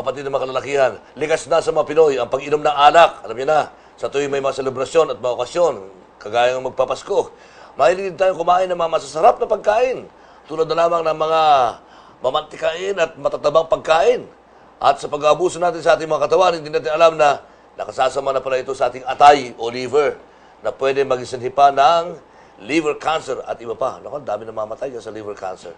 kapatid ng mga kalalakihan, likas na sa mga Pinoy ang pag-inom ng alak. Alam niyo na, sa tuwing may mga selebrasyon at mga okasyon, kagaya ng magpapasko, mahilig din tayong kumain ng mga masasarap na pagkain. Tulad na lamang ng mga mamantikain at matatabang pagkain. At sa pag-aabuso natin sa ating mga katawan, hindi natin alam na nakasasama na pala ito sa ating atay o liver na pwede maging sanhipa ng liver cancer at iba pa. Naku, dami na mamatay sa liver cancer.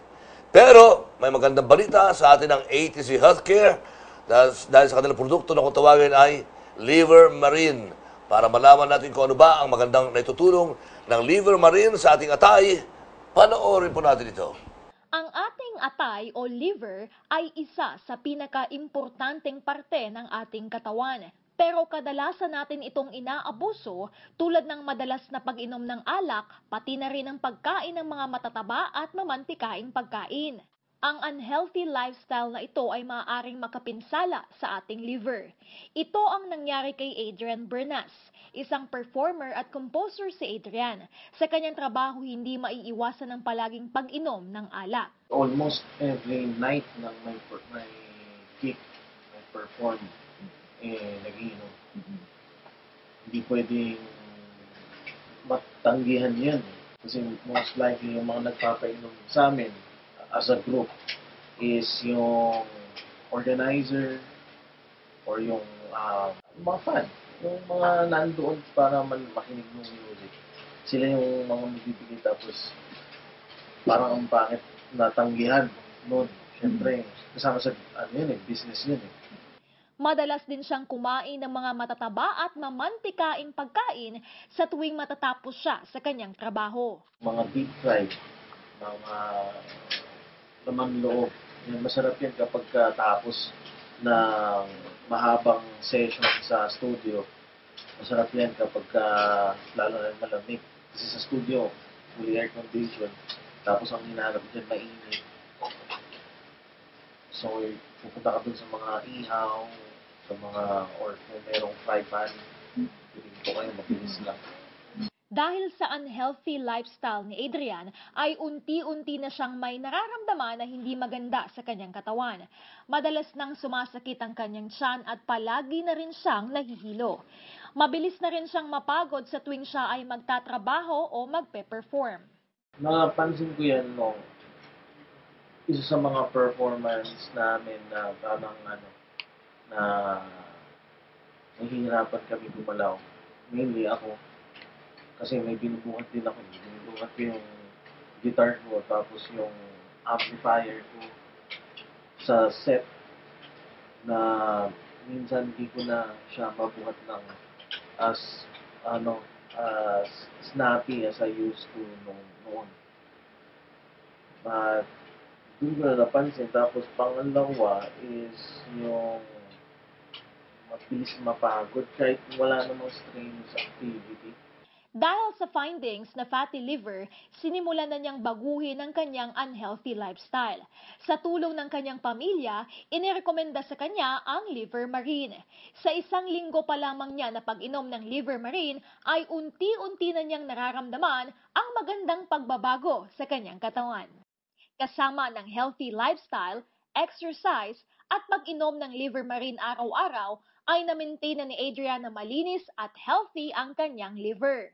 Pero may magandang balita sa atin ng ATC Healthcare dahil sa kanilang produkto na kung tawagin ay Liver Marine. Para malaman natin kung ano ba ang magandang naitutulong ng Liver Marine sa ating atay, panoorin po natin ito. Ang ating atay o liver ay isa sa pinaka-importanteng parte ng ating katawan. Pero kadalasan natin itong inaabuso tulad ng madalas na pag-inom ng alak, pati na rin ang pagkain ng mga matataba at mamantikaing pagkain. Ang unhealthy lifestyle na ito ay maaaring makapinsala sa ating liver. Ito ang nangyari kay Adrian Bernas, isang performer at composer si Adrian. Sa kanyang trabaho, hindi maiiwasan ang palaging pag-inom ng alak. Almost every night ng may gig, may perform, nag-iinom. Hindi pwedeng matanggihan yan. Kasi most likely yung mga nagpapainom sa amin as a group is yung organizer or yung mga fan. Yung mga nandoon para makinig ng music. Sila yung mga magbibigay tapos parang ang bakit natanggihan noon. Siyempre, kasama sa business yun . Madalas din siyang kumain ng mga matataba at mamantikaing pagkain sa tuwing matatapos siya sa kanyang trabaho. Mga deep fried, mga laman loob. Masarap yan kapag tapos ng mahabang session sa studio. Masarap yan kapag lalo na malamig. Kasi sa studio, fully air condition. Tapos ang hinahanap dyan, mainit. So, pupunta ka dun sa mga ihaw, sa mga, or kung merong fry pan, piling ko kayo, mabilis lang. Dahil sa unhealthy lifestyle ni Adrian, ay unti-unti na siyang may nararamdaman na hindi maganda sa kanyang katawan. Madalas nang sumasakit ang kanyang tiyan at palagi na rin siyang nahihilo. Mabilis na rin siyang mapagod sa tuwing siya ay magtatrabaho o magpe-perform. Napansin ko yan, isa sa mga performance namin na parang na nahihirapan kami gumalaw. Mainly ako. Kasi may binubuhat din ako. Binubuhat ko yung guitar ko, tapos yung amplifier ko sa set na minsan hindi ko na siya mabuhat ng as snappy as I used to noon. But doon ko na napansin. Tapos pangalawa is yung mabilis mapagod kahit wala namang strenuous activity. Dahil sa findings na fatty liver, sinimulan na niyang baguhin ang kanyang unhealthy lifestyle. Sa tulong ng kanyang pamilya, inirekomenda sa kanya ang Liver Marine. Sa isang linggo pa lamang niya na pag-inom ng Liver Marine, ay unti-unti na niyang nararamdaman ang magandang pagbabago sa kanyang katawan. Kasama ng healthy lifestyle, exercise, at pag-inom ng Liver Marine araw-araw, ay na-maintain na ni Adrian na malinis at healthy ang kanyang liver.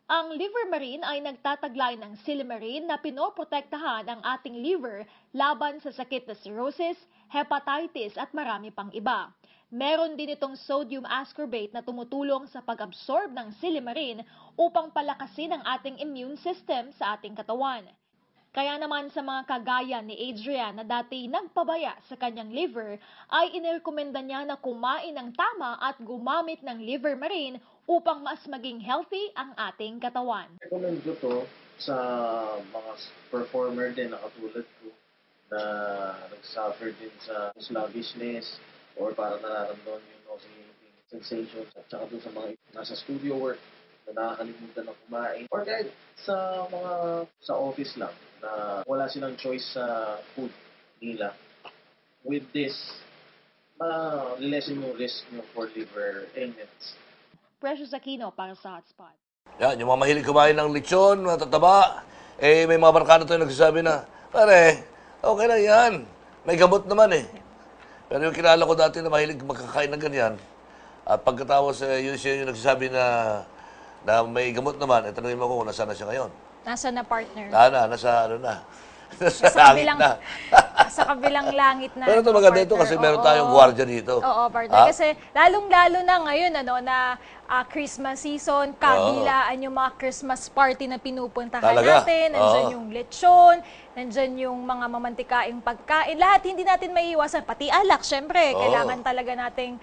Ang Liver Marine ay nagtataglay ng Silimarine na pinoprotektahan ang ating liver laban sa sakit na cirrhosis, hepatitis at marami pang iba. Meron din itong sodium ascorbate na tumutulong sa pag-absorb ng Silimarine upang palakasin ang ating immune system sa ating katawan. Kaya naman sa mga kagaya ni Adrian na dati nagpabaya sa kanyang liver, ay inirekomenda niya na kumain ng tama at gumamit ng Liver Marine upang mas maging healthy ang ating katawan. Recommend ko to sa mga performer din na katulad ko na nag-suffer din sa sluggishness or parang nararamdaman yung nauseating sensations at saka doon sa mga nasa studio work na nakakalimutan na kumain or kahit sa mga sa office lang na wala silang choice sa food nila. With this, lessen yung risk nyo for liver ailments. Precious Aquino para sa Hotspot. Yan, yung mga mahilig kumain ng lechon, matataba, may mga barkada tayo nagsasabi na, pare, okay lang yan. May gamot naman . Pero yung kilala ko dati na mahilig makakain ng ganyan, at pagkatapos siya yung nagsasabi na may gamot naman, tanongin mo ko kung nasaan na siya ngayon. Nasa na partner? Nasa ano na. Nasa langit na. Sa kabilang langit na. Pero ito maganda ito kasi meron tayong gwardiya dito. Oo, partner. Kasi lalong-lalo na ngayon, na Christmas season, kabilaan yung mga Christmas party na pinupuntahan natin. Nandyan yung lechon, nandyan yung mga mamantikaing pagkain. Lahat hindi natin maiiwasan. Pati alak, syempre. Kailangan talaga nating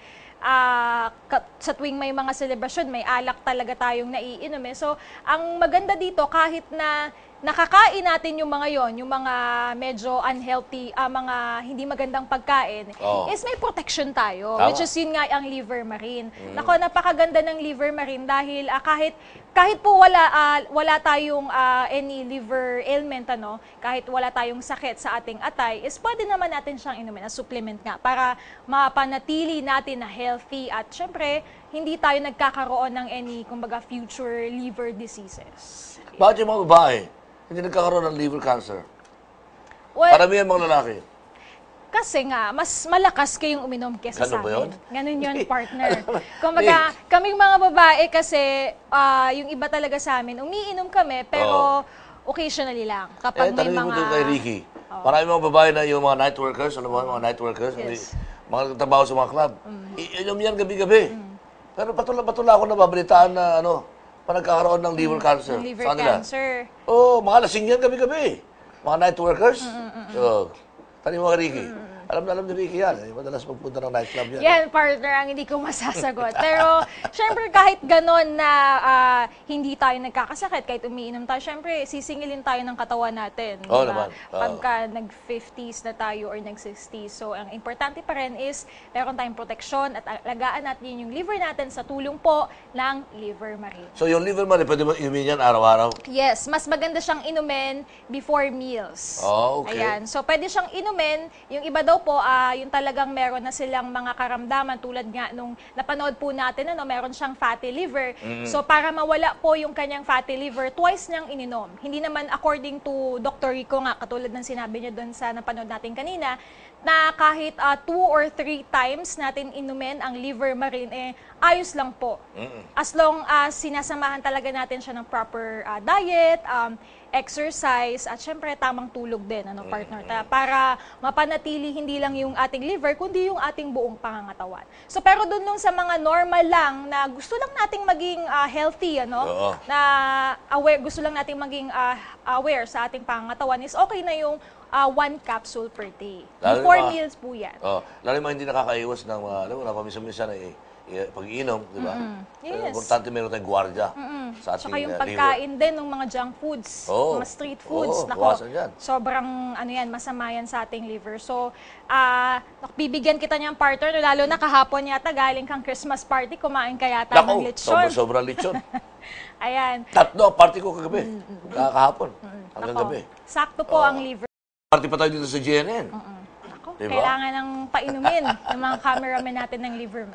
sa tuwing may mga selebrasyon, may alak talaga tayong naiinom. So, ang maganda dito, kahit na nakakain natin yung mga yung mga medyo unhealthy, mga hindi magandang pagkain, is may protection tayo. Which is yun nga ang liver marine. Nako, napakaganda ng liver marine dahil kahit po wala tayong any liver ailment, kahit wala tayong sakit sa ating atay, is pwede naman natin siyang inumin as supplement nga para mapanatili natin na healthy at syempre, hindi tayo nagkakaroon ng any, kumbaga, future liver diseases. Bakit yung mga babae hindi nagkakaroon ng liver cancer? Well, paramihan mga lalaki. Kasi nga, mas malakas kayong uminom kesa sa amin. Ganun yun, partner. Kumbaga, kaming mga babae kasi, yung iba talaga sa amin, umiinom kami, pero occasionally lang. Kapag may tanongin mo mga... ito kay Ricky. Marami mga babae na yung mga night workers, mga night workers, mga trabaho sa mga club. Iinom yan gabi-gabi. Pero patula ako nababalitaan na nagkakaroon ng liver cancer. Liver cancer. Mga lasing yan gabi-gabi. Mga night workers. Tanong mo kay Ricky. Alam ni Ricky yan. Madalas magpunta ng nightclub yan. Yan, partner, ang hindi ko masasagot. Pero, syempre, kahit ganon na hindi tayo nagkakasakit, kahit umiinom tayo, syempre, sisingilin tayo ng katawan natin. Naman. Pagka nag-50s na tayo or nag-60s. So, ang importante pa rin is, meron tayong proteksyon at alagaan natin yung liver natin sa tulong po ng liver marine. So, yung liver marine, pwede mo inumin yan araw-araw? Yes, mas maganda siyang inumin before meals. Okay. Ayan. So, pwede siyang inumin. Yung iba daw po, yung talagang meron na silang mga karamdaman tulad nga nung napanood po natin, meron siyang fatty liver. So, para mawala po yung kanyang fatty liver, twice niyang ininom. Hindi naman according to Dr. Rico nga, katulad ng sinabi niya doon sa napanood natin kanina, na kahit 2 or 3 times natin inumin ang liver marine, ayos lang po. As long as sinasamahan talaga natin siya ng proper diet, exercise, at syempre tamang tulog din, partner, para mapanatili hindi lang yung ating liver, kundi yung ating buong pangangatawan. So, pero dun sa mga normal lang na gusto lang nating maging healthy, na aware, gusto lang nating maging aware sa ating pangangatawan, is okay na yung 1 capsule per day. Before meals po yan. Lalo yung mga hindi nakakaiwas ng mga, paminsan-minsan pag-iinom, di ba? Yes. Importante meron tayong gwardiya sa ating Saka yung pagkain din ng mga junk foods, mga street foods. Nako, sobrang masama yan sa ating liver. So, bibigyan kita niyang partner, lalo na kahapon yata galing kang Christmas party, kumain ka yata ng lechon. Sobrang lechon. Ayan. 3 party ko kagabi. Kahapon. Hanggang gabi. Sakto po ang liver. Party pa tayo dito sa GNN. Diba? Kailangan ng painumin ng mga cameraman natin ng liver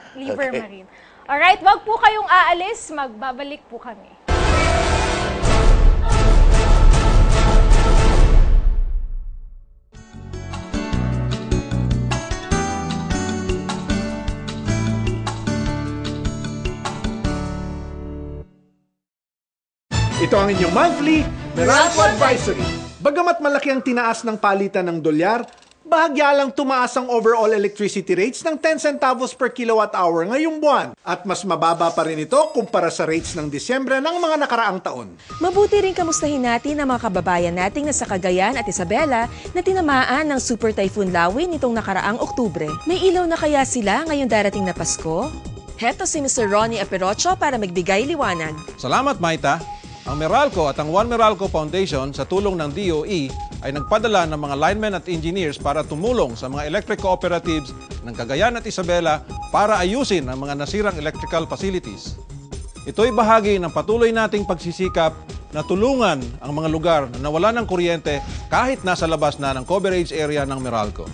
marine. Alright, wag po kayong aalis. Magbabalik po kami. Ito ang inyong monthly Meralco Advisory. Bagamat malaki ang tinaas ng palitan ng dolyar, bahagya lang tumaas ang overall electricity rates ng 10 centavos per kilowatt-hour ngayong buwan. At mas mababa pa rin ito kumpara sa rates ng Disyembre ng mga nakaraang taon. Mabuti rin kamustahin natin ang mga kababayan nating nasa Cagayan at Isabela na tinamaan ng Super Typhoon Lawin nitong nakaraang Oktubre. May ilaw na kaya sila ngayong darating na Pasko? Heto si Mr. Ronnie Aperocho para magbigay liwanag. Salamat, Maita. Ang Meralco at ang One Meralco Foundation sa tulong ng DOE ay nagpadala ng mga linemen at engineers para tumulong sa mga electric cooperatives ng Cagayan at Isabela para ayusin ang mga nasirang electrical facilities. Ito'y bahagi ng patuloy nating pagsisikap na tulungan ang mga lugar na nawalan ng kuryente kahit nasa labas na ng coverage area ng Meralco.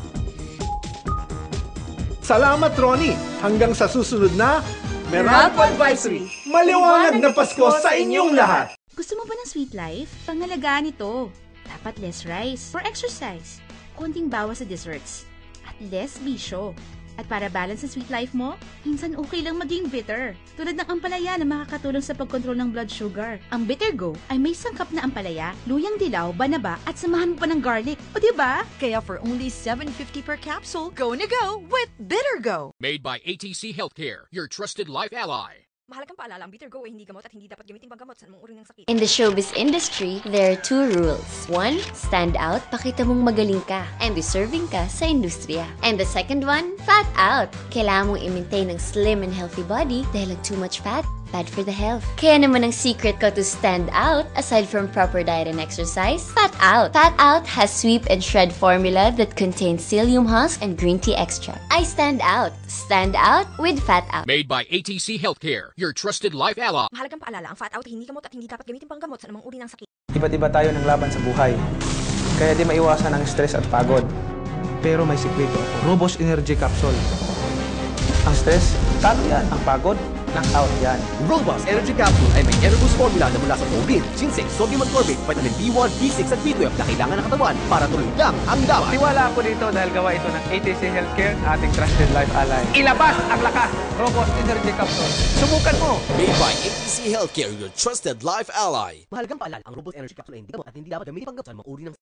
Salamat, Ronnie! Hanggang sa susunod na Meralco Advisory! Maliwanag na Pasko sa inyong lahat! Gusto mo ba ng sweet life? Pangalagaan ito. Dapat less rice for exercise. Konting bawas sa desserts. at less bisyo. At para balance sa sweet life mo, minsan okay lang maging bitter. Tulad ng ampalaya na makakatulong sa pagkontrol ng blood sugar. Ang Bitter Go ay may sangkap na ampalaya, luyang dilaw, banaba at samahan mo pa ng garlic. O diba? Kaya for only $7.50 per capsule, go na go with Bitter Go. Made by ATC Healthcare, your trusted life ally. Mahalagang paalala, ang Bitter Go ay hindi gamot at hindi dapat gamitin panggamot sa anumang uri ng sakit. In the showbiz industry, there are 2 rules. 1, stand out, pakita mong magaling ka, and deserving ka sa industriya. And the second one, fat out. Kailangan mong i-maintain ng slim and healthy body dahil ang too much fat, bad for the health. Kaya naman ang secret ko to stand out, aside from proper diet and exercise, Fat Out. Fat Out has sweep and shred formula that contains psyllium husk and green tea extract. I stand out. Stand out with Fat Out. Made by ATC Healthcare, your trusted life ally. Mahalagang paalala, ang fat out ay hindi gamot at hindi dapat gamitin panggamot sa anumang uri ng sakit. Iba't iba tayo ng laban sa buhay. Kaya di maiwasan ang stress at pagod. Pero may sikreto ako. Robos Energy Capsule. Ang stress, talo yan. Ang pagod, knock-out yan. Robust Energy Capsule ay may Enerboost formula na mula sa tubig, ginseng, sodium ascorbate, vitamin B1, B6 at B12 na kailangan ng katawan para tuloy lang ang laban. Tiwala ako dito dahil gawa ito ng ATC Healthcare, ating trusted life ally. Ilabas ang lakas! Robos Energy Capsule. Subukan mo! Made by ATC Healthcare, your trusted life ally. Mahalagang paalala, ang Robust Energy Capsule ay hindi gamot at hindi dapat gamitin panggamot sa mga uri ng